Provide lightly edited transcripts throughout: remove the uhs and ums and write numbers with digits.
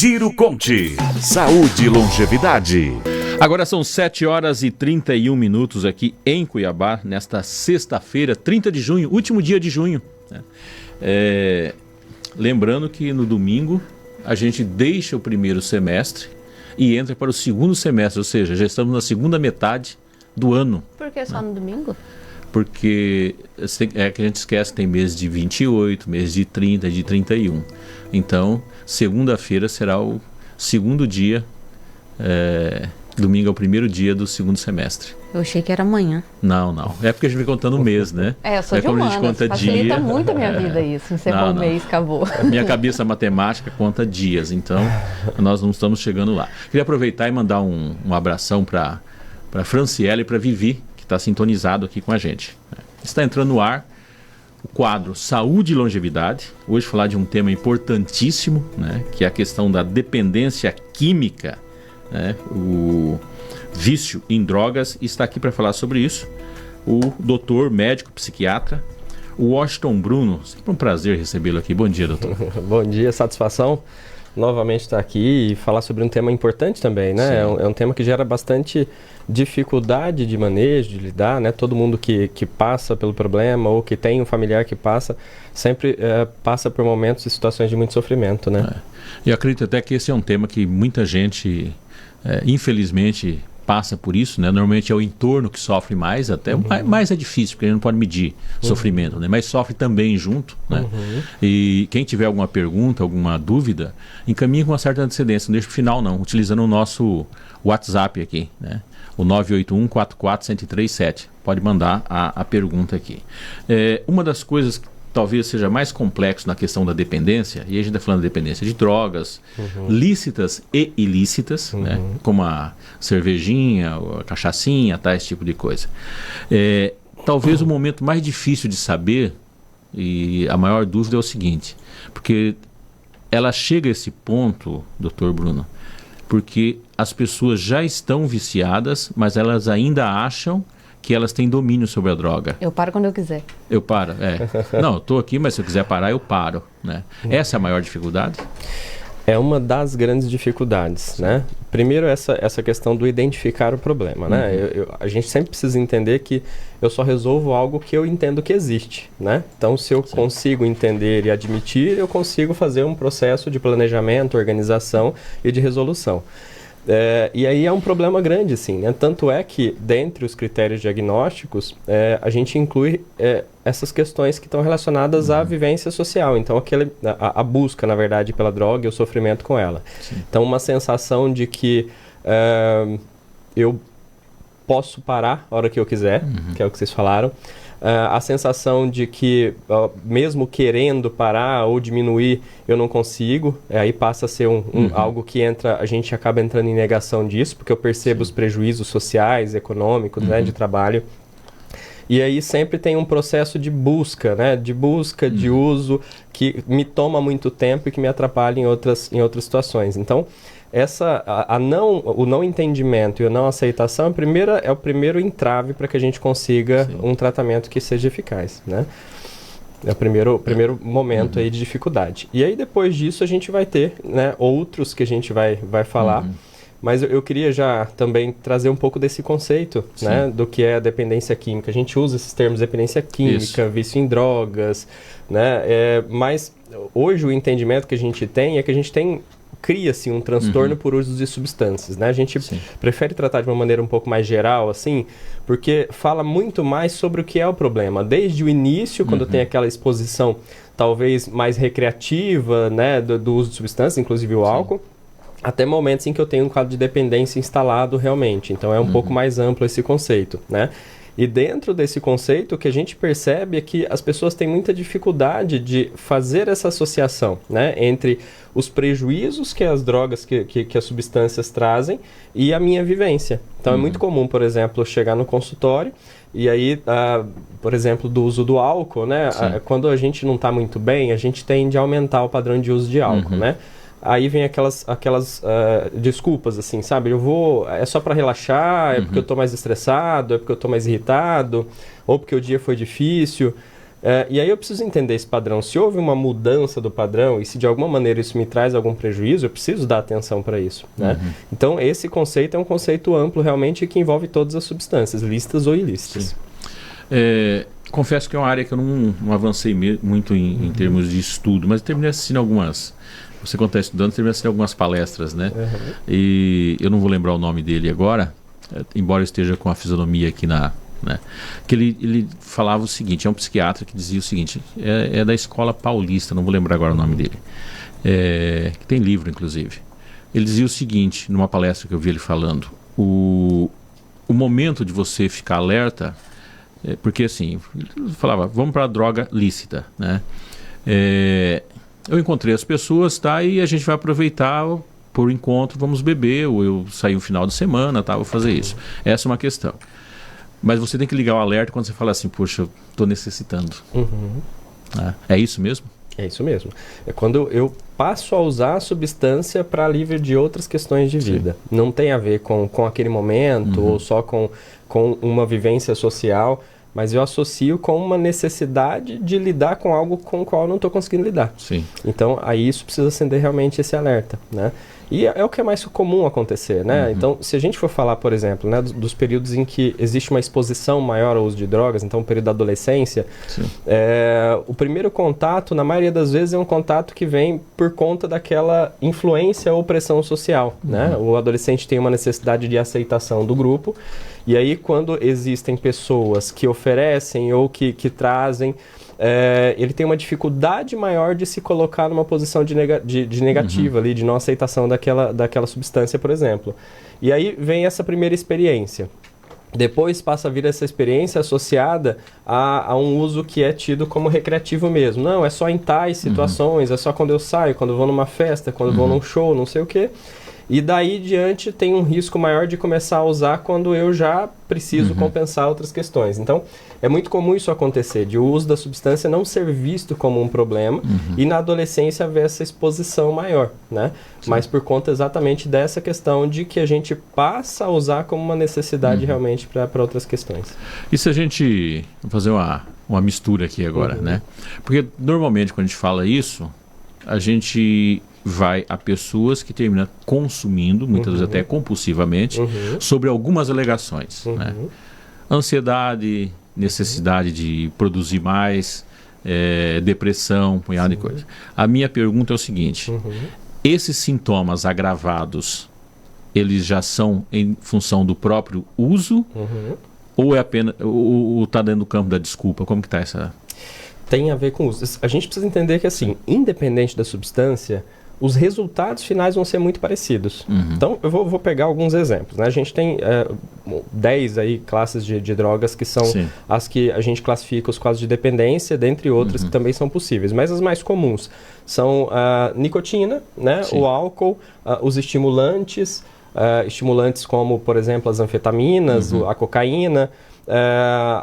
Giro Conte. Saúde e longevidade. Agora são 7 horas e 31 minutos aqui em Cuiabá, nesta sexta-feira, 30 de junho, último dia de junho. Lembrando que no domingo a gente deixa o primeiro semestre e entra para o segundo semestre, ou seja, já estamos na segunda metade do ano. Por que só no domingo? Porque é que a gente esquece que tem mês de 28, mês de 30, de 31. Então, segunda-feira será o segundo dia, domingo é o primeiro dia do segundo semestre. Eu achei que era amanhã. Não. É porque a gente vai contando o mês, né? Eu sou de como humanas, a gente conta facilita dia, muito a minha vida isso. Encerrou o mês, acabou. A minha cabeça matemática conta dias, então nós não estamos chegando lá. Queria aproveitar e mandar um abração para Franciele e para Vivi, que está sintonizado aqui com a gente. Está entrando no ar o quadro Saúde e Longevidade. Hoje falar de um tema importantíssimo, né, que é a questão da dependência química, né, o vício em drogas. Está aqui para falar sobre isso o doutor, médico, psiquiatra, o Washington Bruno. Sempre um prazer recebê-lo aqui. Bom dia, doutor. Bom dia, satisfação novamente estar aqui e falar sobre um tema importante também, né? É um tema que gera bastante dificuldade de manejo, de lidar, né? Todo mundo que passa pelo problema ou que tem um familiar que passa, sempre passa por momentos e situações de muito sofrimento, né? E eu acredito até que esse é um tema que muita gente, infelizmente, passa por isso, né? Normalmente é o entorno que sofre mais, até mais é difícil, porque a gente não pode medir sofrimento, né? Mas sofre também junto, né? E quem tiver alguma pergunta, alguma dúvida, encaminhe com uma certa antecedência, não deixe para o final não, utilizando o nosso WhatsApp aqui, né? O 981-44-1037. Pode mandar a pergunta aqui. Uma das coisas que talvez seja mais complexo na questão da dependência, e a gente está falando de dependência de drogas, lícitas e ilícitas, né, como a cervejinha, a cachaçinha, tá, esse tipo de coisa. Talvez o momento mais difícil de saber, e a maior dúvida é o seguinte, porque ela chega a esse ponto, doutor Bruno, porque as pessoas já estão viciadas, mas elas ainda acham que elas têm domínio sobre a droga. Eu paro quando eu quiser. Eu paro, Não, eu estou aqui, mas se eu quiser parar, eu paro, né? Essa é a maior dificuldade? É uma das grandes dificuldades, né? Primeiro, essa questão do identificar o problema, né? A gente sempre precisa entender que eu só resolvo algo que eu entendo que existe, né? Então, se eu consigo entender e admitir, eu consigo fazer um processo de planejamento, organização e de resolução. E aí é um problema grande, assim, né? Tanto é que, dentre os critérios diagnósticos, a gente inclui essas questões que estão relacionadas à vivência social. Então, a busca, na verdade, pela droga e o sofrimento com ela. Sim. Então, uma sensação de que eu posso parar a hora que eu quiser, que é o que vocês falaram. A sensação de que, mesmo querendo parar ou diminuir, eu não consigo, aí passa a ser algo que a gente acaba entrando em negação disso, porque eu percebo os prejuízos sociais, econômicos, né, de trabalho. E aí sempre tem um processo de busca, né, de uso, que me toma muito tempo e que me atrapalha em outras situações. Então, o não entendimento e a não aceitação é o primeiro entrave para que a gente consiga um tratamento que seja eficaz, né? É o primeiro momento aí de dificuldade. E aí depois disso a gente vai ter, né, outros que a gente vai falar, mas eu queria já também trazer um pouco desse conceito, né, do que é a dependência química. A gente usa esses termos dependência química, vício em drogas, né? Mas hoje o entendimento que a gente tem é que a gente cria-se um transtorno por uso de substâncias, né? A gente prefere tratar de uma maneira um pouco mais geral, assim, porque fala muito mais sobre o que é o problema. Desde o início, quando tem aquela exposição talvez mais recreativa, né, do uso de substâncias, inclusive o álcool, até momentos em que eu tenho um quadro de dependência instalado realmente. Então é um pouco mais amplo esse conceito, né? E dentro desse conceito, o que a gente percebe é que as pessoas têm muita dificuldade de fazer essa associação, né, entre os prejuízos que as drogas, que as substâncias trazem e a minha vivência. Então é muito comum, por exemplo, eu chegar no consultório e aí, por exemplo, do uso do álcool, né, quando a gente não está muito bem, a gente tende a aumentar o padrão de uso de álcool, né? Aí vem aquelas desculpas, assim, sabe? É só para relaxar, é porque eu tô mais estressado, é porque eu tô mais irritado, ou porque o dia foi difícil. E aí eu preciso entender esse padrão. Se houve uma mudança do padrão e se de alguma maneira isso me traz algum prejuízo, eu preciso dar atenção para isso, né? Então esse conceito é um conceito amplo realmente que envolve todas as substâncias, lícitas ou ilícitas. Confesso que é uma área que eu não avancei muito em termos de estudo, mas eu terminei assistindo algumas... Você quando está estudando, termina assistindo algumas palestras, né? E eu não vou lembrar o nome dele agora, embora eu esteja com a fisionomia aqui né? Que ele falava o seguinte, é um psiquiatra que dizia o seguinte, é da escola paulista, não vou lembrar agora o nome dele, que tem livro inclusive. Ele dizia o seguinte, numa palestra que eu vi ele falando, o momento de você ficar alerta, porque assim, ele falava, vamos para a droga lícita, né? Eu encontrei as pessoas, tá, e a gente vai aproveitar por encontro, vamos beber, ou eu sair um final de semana, tá, vou fazer isso. Essa é uma questão. Mas você tem que ligar o alerta quando você fala assim, poxa, eu estou necessitando. É isso mesmo? É isso mesmo. É quando eu passo a usar a substância para alívio de outras questões de vida. Não tem a ver com aquele momento ou só com uma vivência social, mas eu associo com uma necessidade de lidar com algo com o qual eu não estou conseguindo lidar. Sim. Então, aí isso precisa acender realmente esse alerta, né? E é o que é mais comum acontecer, né? Então, se a gente for falar, por exemplo, né, dos períodos em que existe uma exposição maior ao uso de drogas, então o período da adolescência, o primeiro contato, na maioria das vezes, é um contato que vem por conta daquela influência ou pressão social, né? O adolescente tem uma necessidade de aceitação do grupo, e aí quando existem pessoas que oferecem ou que trazem, ele tem uma dificuldade maior de se colocar numa posição de negativa ali, de não aceitação daquela substância, por exemplo. E aí vem essa primeira experiência. Depois passa a vir essa experiência associada a um uso que é tido como recreativo mesmo. Não, é só em tais situações, é só quando eu saio, quando eu vou numa festa, quando eu vou num show, não sei o quê. E daí diante tem um risco maior de começar a usar quando eu já preciso compensar outras questões. Então, é muito comum isso acontecer, de o uso da substância não ser visto como um problema e na adolescência haver essa exposição maior, né? Mas por conta exatamente dessa questão de que a gente passa a usar como uma necessidade realmente para outras questões. E se a gente fazer uma mistura aqui agora, né? Porque normalmente quando a gente fala isso, a gente vai a pessoas que terminam consumindo, muitas vezes até compulsivamente, sobre algumas alegações, né? Ansiedade, necessidade de produzir mais, depressão, um punhado de coisas. A minha pergunta é o seguinte, esses sintomas agravados, eles já são em função do próprio uso, ou é apenas, ou está dentro do campo da desculpa? Como que está essa... Tem a ver com uso. A gente precisa entender que, assim, independente da substância, os resultados finais vão ser muito parecidos. Então, eu vou pegar alguns exemplos, né? A gente tem 10 aí classes de drogas que são as que a gente classifica os quadros de dependência, dentre outras que também são possíveis. Mas as mais comuns são a nicotina, né? O álcool, os estimulantes, estimulantes como, por exemplo, as anfetaminas, a cocaína,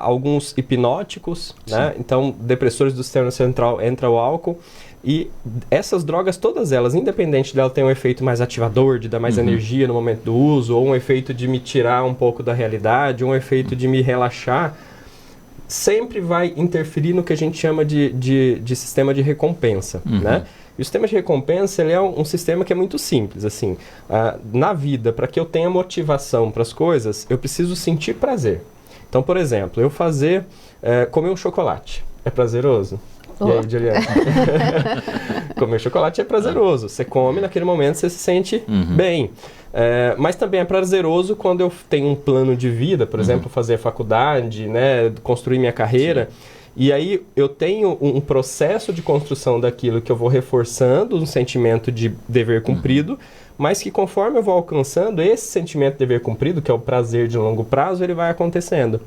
alguns hipnóticos, né? Então, depressores do sistema central, entra o álcool. E essas drogas, todas elas, independente dela ter um efeito mais ativador, de dar mais energia no momento do uso, ou um efeito de me tirar um pouco da realidade, ou um efeito de me relaxar, sempre vai interferir no que a gente chama de sistema de recompensa, né? E o sistema de recompensa, ele é um sistema que é muito simples, assim. Na vida, para que eu tenha motivação para as coisas, eu preciso sentir prazer. Então, por exemplo, eu comer um chocolate, é prazeroso? E aí, Juliana? Comer chocolate é prazeroso. Você come, naquele momento você se sente bem. Mas também é prazeroso quando eu tenho um plano de vida, por exemplo, fazer faculdade, né, construir minha carreira. E aí eu tenho um processo de construção daquilo que eu vou reforçando, um sentimento de dever cumprido, mas que conforme eu vou alcançando esse sentimento de dever cumprido, que é o prazer de longo prazo, ele vai acontecendo.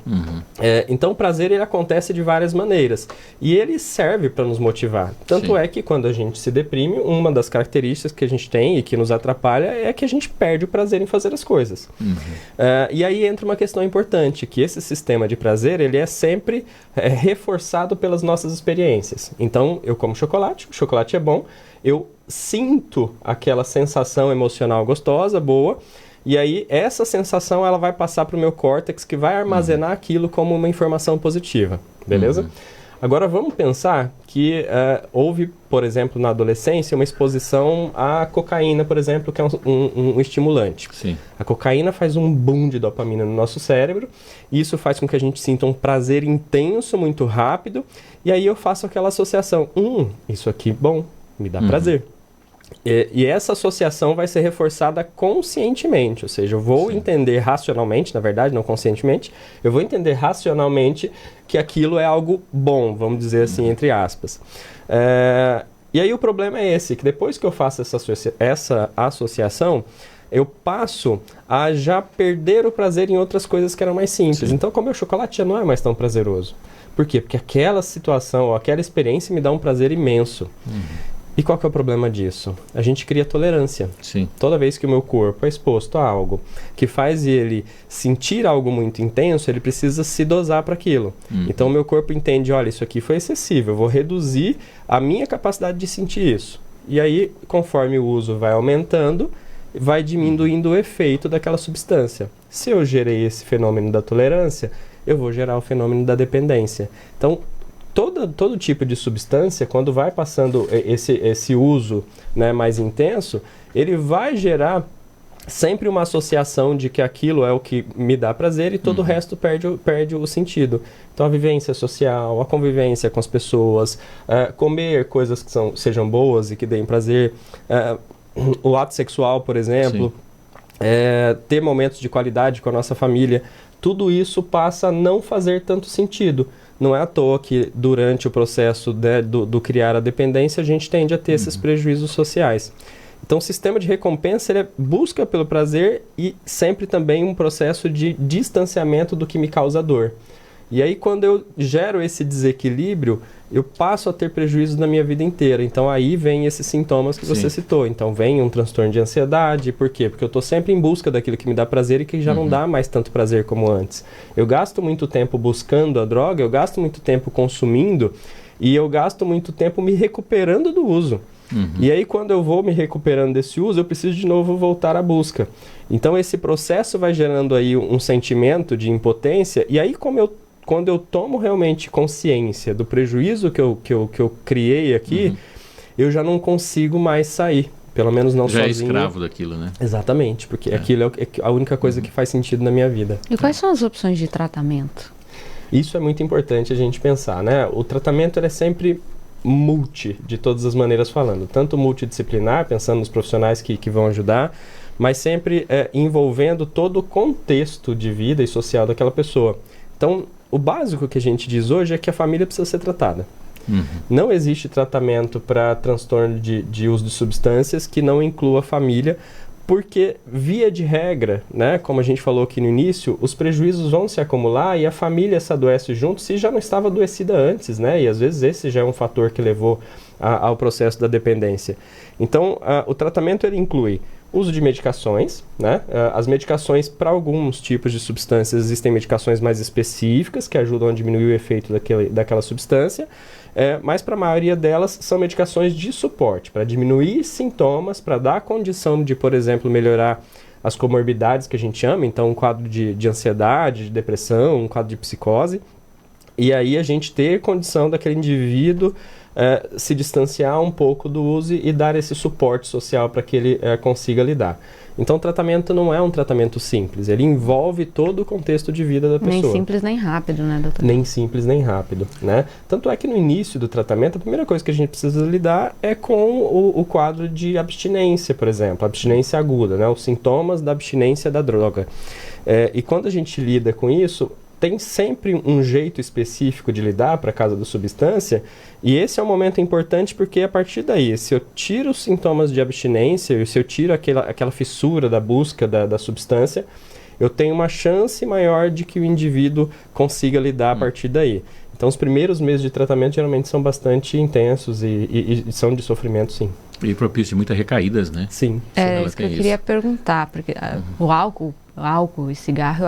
Então o prazer ele acontece de várias maneiras e ele serve para nos motivar. Tanto é que quando a gente se deprime, uma das características que a gente tem e que nos atrapalha é que a gente perde o prazer em fazer as coisas. E aí entra uma questão importante, que esse sistema de prazer ele é sempre reforçado pelas nossas experiências. Então eu como chocolate, o chocolate é bom, eu sinto aquela sensação emocional gostosa, boa, e aí essa sensação ela vai passar para o meu córtex que vai armazenar aquilo como uma informação positiva, beleza? Agora vamos pensar que houve, por exemplo, na adolescência, uma exposição à cocaína, por exemplo, que é um estimulante. Sim. A cocaína faz um boom de dopamina no nosso cérebro, e isso faz com que a gente sinta um prazer intenso, muito rápido, e aí eu faço aquela associação, isso aqui, bom, me dá prazer. E essa associação vai ser reforçada conscientemente, ou seja, eu vou entender racionalmente, na verdade, não conscientemente, eu vou entender racionalmente que aquilo é algo bom, vamos dizer assim, entre aspas. E aí o problema é esse, que depois que eu faço essa associação, eu passo a já perder o prazer em outras coisas que eram mais simples. Sim. Então, comer o chocolate já não é mais tão prazeroso. Por quê? Porque aquela situação, ou aquela experiência me dá um prazer imenso. E qual que é o problema disso? A gente cria tolerância. Sim. Toda vez que o meu corpo é exposto a algo que faz ele sentir algo muito intenso, ele precisa se dosar para aquilo. Então o meu corpo entende, olha, isso aqui foi excessivo, eu vou reduzir a minha capacidade de sentir isso. E aí, conforme o uso vai aumentando, vai diminuindo o efeito daquela substância. Se eu gerei esse fenômeno da tolerância, eu vou gerar o fenômeno da dependência. Então, todo tipo de substância, quando vai passando esse uso, né, mais intenso, ele vai gerar sempre uma associação de que aquilo é o que me dá prazer e todo o resto perde o sentido. Então a vivência social, a convivência com as pessoas, comer coisas que sejam boas e que deem prazer, o ato sexual, por exemplo, ter momentos de qualidade com a nossa família, tudo isso passa a não fazer tanto sentido. Não é à toa que durante o processo do criar a dependência a gente tende a ter esses prejuízos sociais. Então o sistema de recompensa ele busca pelo prazer e sempre também um processo de distanciamento do que me causa dor. E aí quando eu gero esse desequilíbrio, eu passo a ter prejuízos na minha vida inteira. Então aí vem esses sintomas que você citou. Então vem um transtorno de ansiedade. Por quê? Porque eu estou sempre em busca daquilo que me dá prazer e que já não dá mais tanto prazer como antes. Eu gasto muito tempo buscando a droga, eu gasto muito tempo consumindo e eu gasto muito tempo me recuperando do uso. E aí quando eu vou me recuperando desse uso, eu preciso de novo voltar à busca. Então esse processo vai gerando aí um sentimento de impotência e aí quando eu tomo realmente consciência do prejuízo que eu criei aqui, eu já não consigo mais sair. Pelo menos não sozinho. Já é escravo daquilo, né? Exatamente, porque aquilo é a única coisa que faz sentido na minha vida. E quais são as opções de tratamento? Isso é muito importante a gente pensar, né? O tratamento ele é sempre de todas as maneiras falando. Tanto multidisciplinar, pensando nos profissionais que vão ajudar, mas sempre envolvendo todo o contexto de vida e social daquela pessoa. Então, o básico que a gente diz hoje é que a família precisa ser tratada. Não existe tratamento para transtorno de uso de substâncias que não inclua a família, porque, via de regra, né, como a gente falou aqui no início, os prejuízos vão se acumular e a família se adoece junto se já não estava adoecida antes, né? E às vezes esse já é um fator que levou ao processo da dependência. Então, o tratamento ele inclui uso de medicações, né? As medicações para alguns tipos de substâncias existem medicações mais específicas que ajudam a diminuir o efeito daquela substância, mas para a maioria delas são medicações de suporte, para diminuir sintomas, para dar a condição de, por exemplo, melhorar as comorbidades que a gente chama, então um quadro de ansiedade, de depressão, um quadro de psicose, e aí a gente ter condição daquele indivíduo se distanciar um pouco do uso e dar esse suporte social para que ele consiga lidar. Então o tratamento não é um tratamento simples, ele envolve todo o contexto de vida da pessoa. Nem simples nem rápido, né, doutor? Nem simples nem rápido, né? Tanto é que no início do tratamento, a primeira coisa que a gente precisa lidar é com o quadro de abstinência, por exemplo, abstinência aguda, né? Os sintomas da abstinência da droga. E quando a gente lida com isso, tem sempre um jeito específico de lidar para a causa da substância, e esse é um momento importante porque a partir daí, se eu tiro os sintomas de abstinência, se eu tiro aquela fissura da busca da substância, eu tenho uma chance maior de que o indivíduo consiga lidar a partir daí. Então os primeiros meses de tratamento geralmente são bastante intensos e são de sofrimento, sim. E propício muitas recaídas, né? Sim. É isso que eu queria perguntar, porque o álcool e cigarro,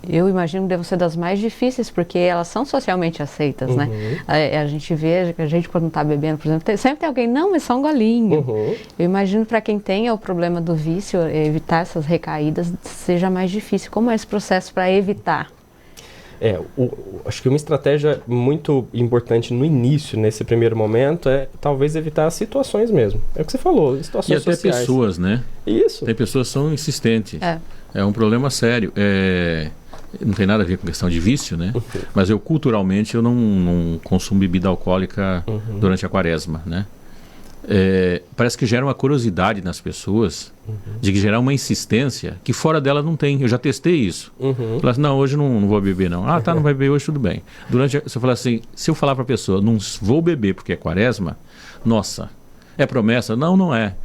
eu imagino que devem ser das mais difíceis, porque elas são socialmente aceitas, né? A gente vê que a gente, quando está bebendo, por exemplo, sempre tem alguém, não, mas só um golinho. Eu imagino para quem tem o problema do vício, evitar essas recaídas seja mais difícil. Como é esse processo para evitar? Acho que uma estratégia muito importante no início, nesse primeiro momento, é talvez evitar as situações mesmo. É o que você falou, situações sociais. E até pessoas, né? Isso. Tem pessoas que são insistentes. É um problema sério. Não tem nada a ver com questão de vício, né? Mas culturalmente, eu não consumo bebida alcoólica durante a quaresma, né? Parece que gera uma curiosidade nas pessoas, de que gerar uma insistência que fora dela não tem. Eu já testei isso. Falar assim, não, hoje não vou beber não. Não vai beber hoje, tudo bem. Se eu falar assim, se eu falar para a pessoa, não vou beber porque é quaresma, nossa, é promessa? Não, não é.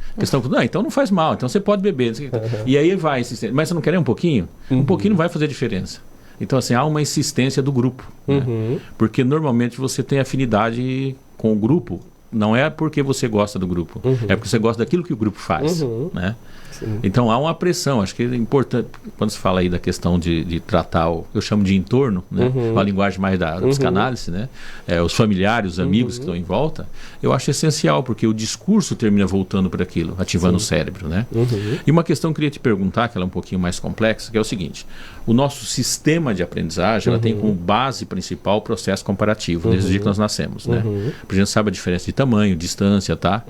Então não faz mal, então você pode beber. E aí vai insistência. Mas você não quer um pouquinho? Um pouquinho não vai fazer diferença. Então assim, há uma insistência do grupo, né? Porque normalmente você tem afinidade com o grupo. Não é porque você gosta do grupo, é porque você gosta daquilo que o grupo faz, né? Então há uma pressão, acho que é importante, quando se fala aí da questão de tratar, eu chamo de entorno, né? Uma linguagem mais da psicanálise, né? Os familiares, os amigos que estão em volta, eu acho essencial, porque o discurso termina voltando para aquilo, ativando o cérebro, né? E uma questão que eu queria te perguntar, que ela é um pouquinho mais complexa, que é o seguinte: o nosso sistema de aprendizagem, ela tem como base principal o processo comparativo, desde o dia que nós nascemos, né? A gente sabe a diferença de tamanho, distância, tá?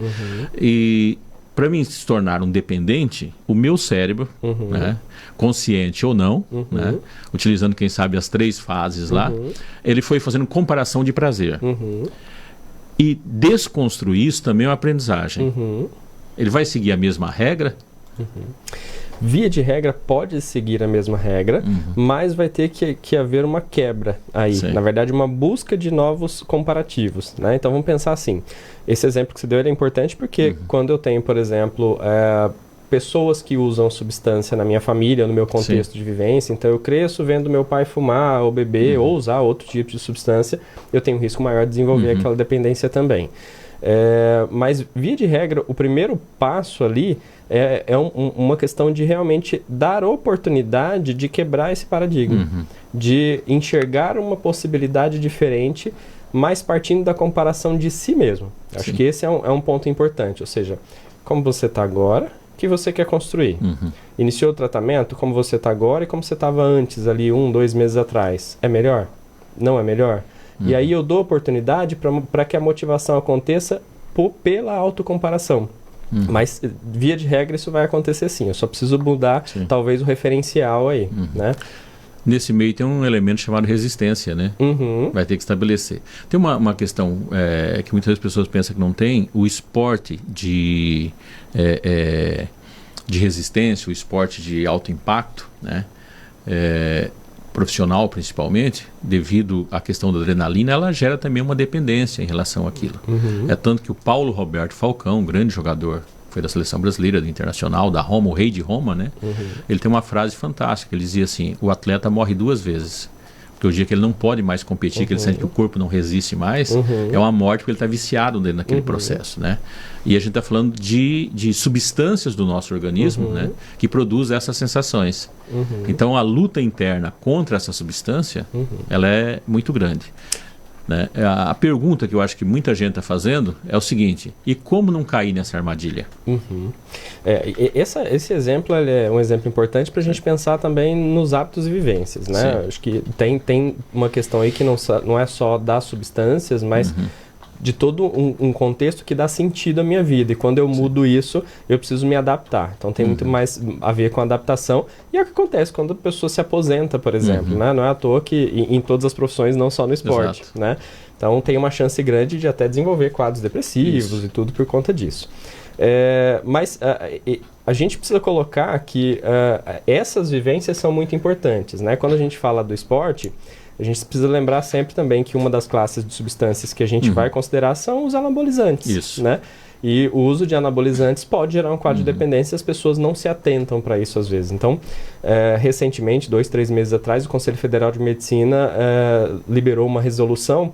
E para mim se tornar um dependente, o meu cérebro, né, consciente ou não, né, utilizando, quem sabe, as 3 fases lá, ele foi fazendo comparação de prazer. E desconstruir isso também é uma aprendizagem. Ele vai seguir a mesma regra? Via de regra, pode seguir a mesma regra, mas vai ter que haver uma quebra aí. Sim. Na verdade, uma busca de novos comparativos, né? Então, vamos pensar assim. Esse exemplo que você deu é importante porque quando eu tenho, por exemplo, pessoas que usam substância na minha família, no meu contexto de vivência, então eu cresço vendo meu pai fumar ou beber ou usar outro tipo de substância, eu tenho um risco maior de desenvolver aquela dependência também. Mas, via de regra, o primeiro passo ali é uma questão de realmente dar oportunidade de quebrar esse paradigma, de enxergar uma possibilidade diferente, mas partindo da comparação de si mesmo. Acho que esse é um ponto importante, ou seja, como você está agora, o que você quer construir. Iniciou o tratamento, como você está agora e como você estava antes, ali 1, 2 meses atrás. É melhor? Não é melhor? E aí eu dou oportunidade para que a motivação aconteça pela autocomparação. Mas, via de regra, isso vai acontecer sim. Eu só preciso mudar, talvez, o referencial aí, né? Nesse meio tem um elemento chamado resistência, né? Vai ter que estabelecer. Tem uma questão que muitas pessoas pensam que não tem. O esporte de resistência, o esporte de alto impacto, né? Profissional principalmente, devido à questão da adrenalina, ela gera também uma dependência em relação àquilo. É tanto que o Paulo Roberto Falcão, um grande jogador, foi da seleção brasileira, do Internacional, da Roma, o rei de Roma, né? Ele tem uma frase fantástica, ele dizia assim: o atleta morre 2 vezes. Porque o dia que ele não pode mais competir, que ele sente que o corpo não resiste mais, é uma morte porque ele está viciado dentro daquele processo, né? E a gente está falando de substâncias do nosso organismo, né, que produzem essas sensações. Então a luta interna contra essa substância, ela é muito grande, né? A pergunta que eu acho que muita gente está fazendo é o seguinte: e como não cair nessa armadilha? Esse exemplo é um exemplo importante para a gente pensar também nos hábitos e vivências, né? Acho que tem uma questão aí que não é só das substâncias, mas de todo um contexto que dá sentido à minha vida. E quando eu mudo isso, eu preciso me adaptar. Então tem muito mais a ver com a adaptação. E é o que acontece quando a pessoa se aposenta, por exemplo, né? Não é à toa que em todas as profissões, não só no esporte, né? Então tem uma chance grande de até desenvolver quadros depressivos e tudo por conta disso. Mas a gente precisa colocar que essas vivências são muito importantes, né? Quando a gente fala do esporte, a gente precisa lembrar sempre também que uma das classes de substâncias que a gente vai considerar são os anabolizantes, né? E o uso de anabolizantes pode gerar um quadro de dependência e as pessoas não se atentam para isso às vezes. Então, recentemente, 2, 3 meses atrás, o Conselho Federal de Medicina liberou uma resolução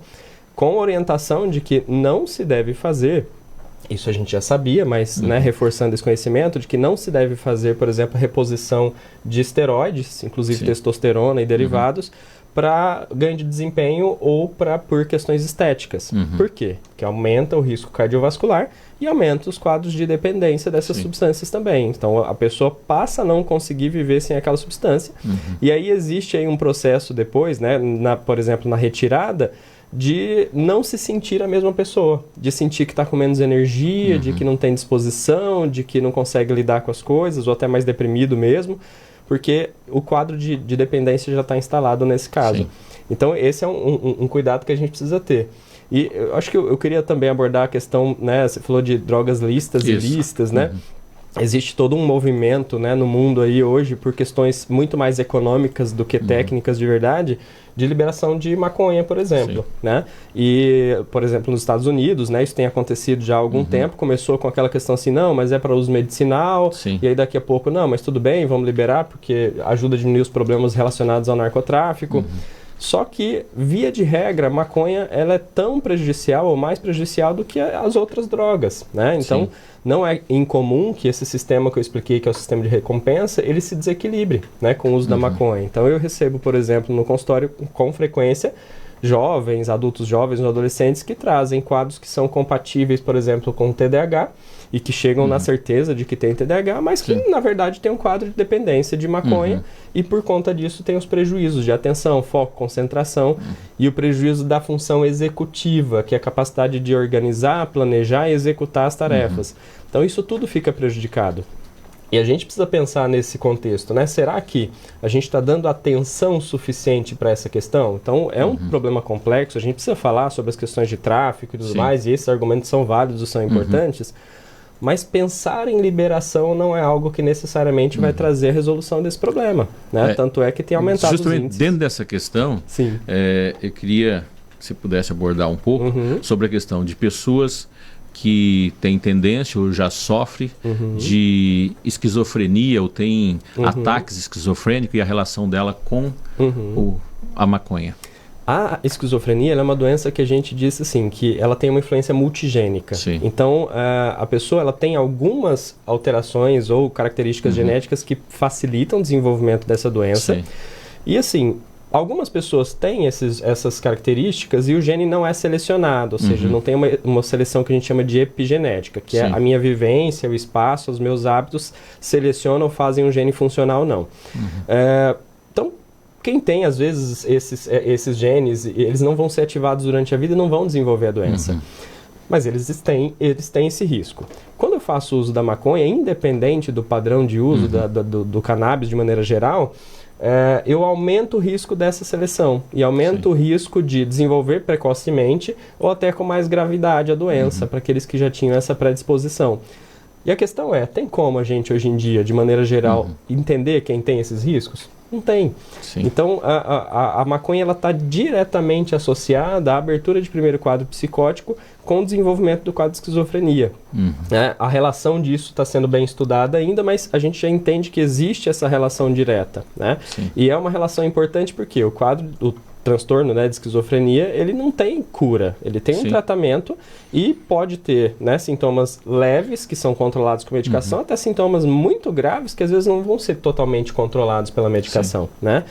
com orientação de que não se deve fazer, isso a gente já sabia, mas reforçando esse conhecimento, de que não se deve fazer, por exemplo, a reposição de esteroides, inclusive testosterona e derivados, para ganho de desempenho ou por questões estéticas. Por quê? Porque aumenta o risco cardiovascular e aumenta os quadros de dependência dessas substâncias também. Então, a pessoa passa a não conseguir viver sem aquela substância. E aí existe aí um processo depois, né, por exemplo, na retirada, de não se sentir a mesma pessoa, de sentir que está com menos energia, de que não tem disposição, de que não consegue lidar com as coisas, ou até mais deprimido mesmo, porque o quadro de dependência já está instalado nesse caso. Sim. Então, esse é um cuidado que a gente precisa ter. E eu acho que eu queria também abordar a questão, né, você falou de drogas lícitas e ilícitas, né? Existe todo um movimento, né, no mundo aí hoje, por questões muito mais econômicas do que técnicas de verdade, de liberação de maconha, por exemplo, né? E, por exemplo, nos Estados Unidos, né, isso tem acontecido já há algum tempo, começou com aquela questão assim, não, mas é para uso medicinal, e aí daqui a pouco, não, mas tudo bem, vamos liberar, porque ajuda a diminuir os problemas relacionados ao narcotráfico. Só que, via de regra, a maconha ela é tão prejudicial ou mais prejudicial do que as outras drogas, né? Então, não é incomum que esse sistema que eu expliquei, que é o sistema de recompensa, ele se desequilibre, né, com o uso da maconha. Então, eu recebo, por exemplo, no consultório, com frequência, jovens, adultos jovens ou adolescentes que trazem quadros que são compatíveis, por exemplo, com o TDAH e que chegam na certeza de que tem TDAH, mas que, na verdade, tem um quadro de dependência de maconha e, por conta disso, tem os prejuízos de atenção, foco, concentração e o prejuízo da função executiva, que é a capacidade de organizar, planejar e executar as tarefas. Então, isso tudo fica prejudicado. E a gente precisa pensar nesse contexto, né? Será que a gente está dando atenção suficiente para essa questão? Então, é um problema complexo, a gente precisa falar sobre as questões de tráfico e tudo mais, e esses argumentos são válidos, são importantes, mas pensar em liberação não é algo que necessariamente vai trazer a resolução desse problema, né? Tanto é que tem aumentado os índices. Justamente dentro dessa questão, eu queria que você pudesse abordar um pouco sobre a questão de pessoas que têm tendência ou já sofrem de esquizofrenia ou tem ataques esquizofrênicos e a relação dela com a maconha. A esquizofrenia ela é uma doença que a gente diz assim, que ela tem uma influência multigênica. Então, a pessoa ela tem algumas alterações ou características genéticas que facilitam o desenvolvimento dessa doença. E assim, algumas pessoas têm essas características e o gene não é selecionado, ou seja, não tem uma seleção que a gente chama de epigenética, que é a minha vivência, o espaço, os meus hábitos selecionam ou fazem um gene funcionar ou não. Então, quem tem, às vezes, esses genes, eles não vão ser ativados durante a vida e não vão desenvolver a doença. Mas eles têm esse risco. Quando eu faço uso da maconha, independente do padrão de uso do cannabis de maneira geral, eu aumento o risco dessa seleção e aumento o risco de desenvolver precocemente ou até com mais gravidade a doença para aqueles que já tinham essa predisposição. E a questão é, tem como a gente hoje em dia, de maneira geral, entender quem tem esses riscos? Não tem. Então, a maconha está diretamente associada à abertura de primeiro quadro psicótico com o desenvolvimento do quadro de esquizofrenia. A relação disso está sendo bem estudada ainda, mas a gente já entende que existe essa relação direta, né? E é uma relação importante porque o transtorno, né, de esquizofrenia, ele não tem cura, ele tem um tratamento e pode ter, né, sintomas leves que são controlados com medicação, até sintomas muito graves que às vezes não vão ser totalmente controlados pela medicação, né?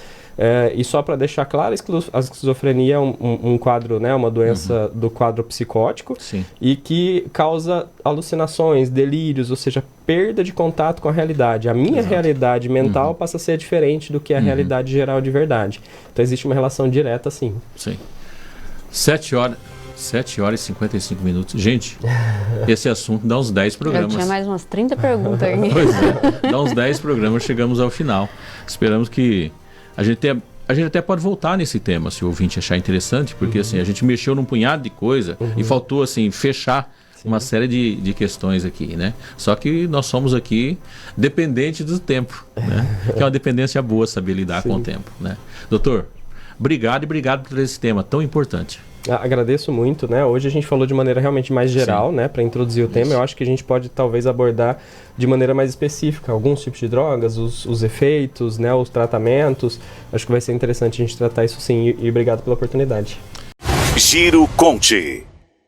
E só para deixar claro, a esquizofrenia é um quadro, né, uma doença do quadro psicótico e que causa alucinações, delírios, ou seja, perda de contato com a realidade. A minha realidade mental passa a ser diferente do que a realidade geral de verdade. Então existe uma relação direta, sim. 7 horas e 55 minutos. Gente, esse assunto dá uns 10 programas. Eu tinha mais umas 30 perguntas aqui. Pois é, dá uns 10 programas, chegamos ao final. Esperamos que a gente até pode voltar nesse tema, se o ouvinte achar interessante, porque assim, a gente mexeu num punhado de coisa e faltou assim, fechar uma série de questões aqui, né? Só que nós somos aqui dependentes do tempo, né? Que é uma dependência boa saber lidar com o tempo, né? Doutor, obrigado por esse tema tão importante. Agradeço muito, né? Hoje a gente falou de maneira realmente mais geral, né? Para introduzir o tema, eu acho que a gente pode talvez abordar de maneira mais específica alguns tipos de drogas, os efeitos, né? Os tratamentos. Acho que vai ser interessante a gente tratar isso sim e obrigado pela oportunidade. Giro Conte.